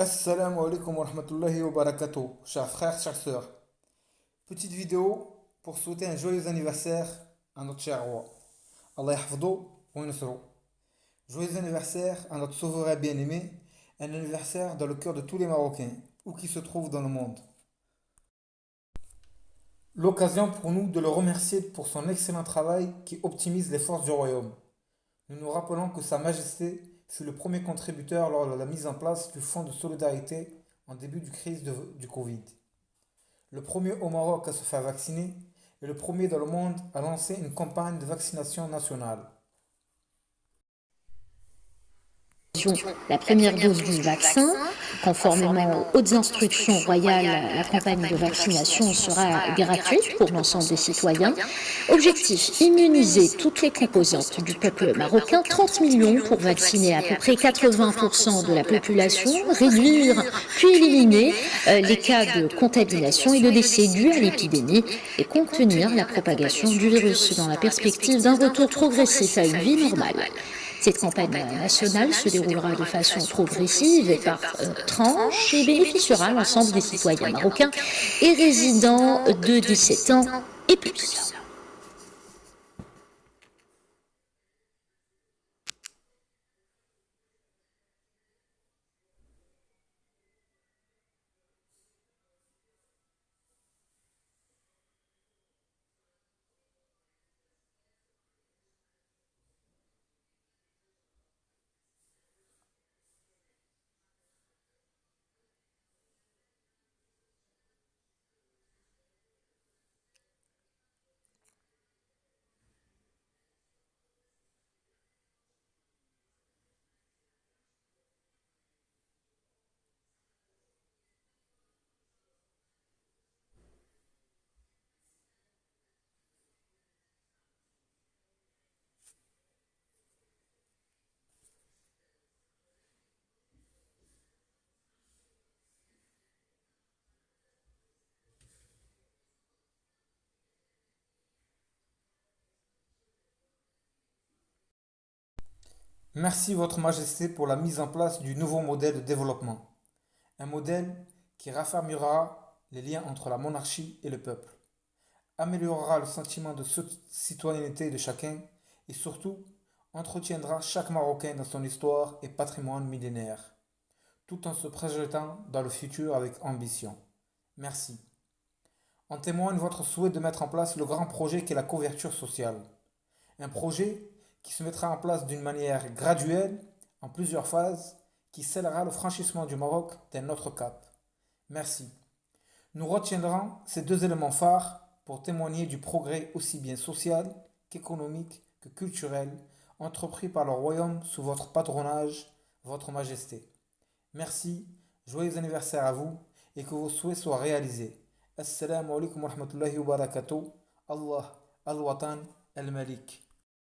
Assalamu alaikum wa rahmatullahi wa barakatuh, chers frères, chères sœurs. Petite vidéo pour souhaiter un joyeux anniversaire à notre cher roi. Allah yahfadou wa yunusru. Joyeux anniversaire à notre souverain bien-aimé, un anniversaire dans le cœur de tous les Marocains, où qu'ils se trouvent dans le monde. L'occasion pour nous de le remercier pour son excellent travail qui optimise les forces du royaume. Nous nous rappelons que Sa Majesté fut le premier contributeur lors de la mise en place du Fonds de solidarité en début du crise du Covid. Le premier au Maroc à se faire vacciner et le premier dans le monde à lancer une campagne de vaccination nationale. La première dose du vaccin. Conformément aux hautes instructions royales, la campagne de vaccination sera gratuite pour l'ensemble des citoyens. Objectif, immuniser toutes les composantes du peuple marocain, 30 millions pour vacciner à peu près 80% de la population, réduire puis éliminer les cas de contamination et de décès dus à l'épidémie et contenir la propagation du virus dans la perspective d'un retour progressif à une vie normale. Cette campagne nationale se déroulera de façon progressive et par tranche et bénéficiera à l'ensemble des citoyens marocains et résidents de 17 ans et plus. Merci Votre Majesté pour la mise en place du nouveau modèle de développement. Un modèle qui raffermira les liens entre la monarchie et le peuple, améliorera le sentiment de citoyenneté de chacun et surtout entretiendra chaque Marocain dans son histoire et patrimoine millénaire, tout en se projetant dans le futur avec ambition. Merci. En témoigne votre souhait de mettre en place le grand projet qu'est la couverture sociale. Un projet qui se mettra en place d'une manière graduelle, en plusieurs phases, qui scellera le franchissement du Maroc d'un autre cap. Merci. Nous retiendrons ces deux éléments phares pour témoigner du progrès aussi bien social qu'économique que culturel entrepris par le royaume sous votre patronage, votre majesté. Merci, joyeux anniversaire à vous et que vos souhaits soient réalisés. Assalamu alaikum wa rahmatullahi wa barakatuh. Allah, Al-Watan, Al-Malik.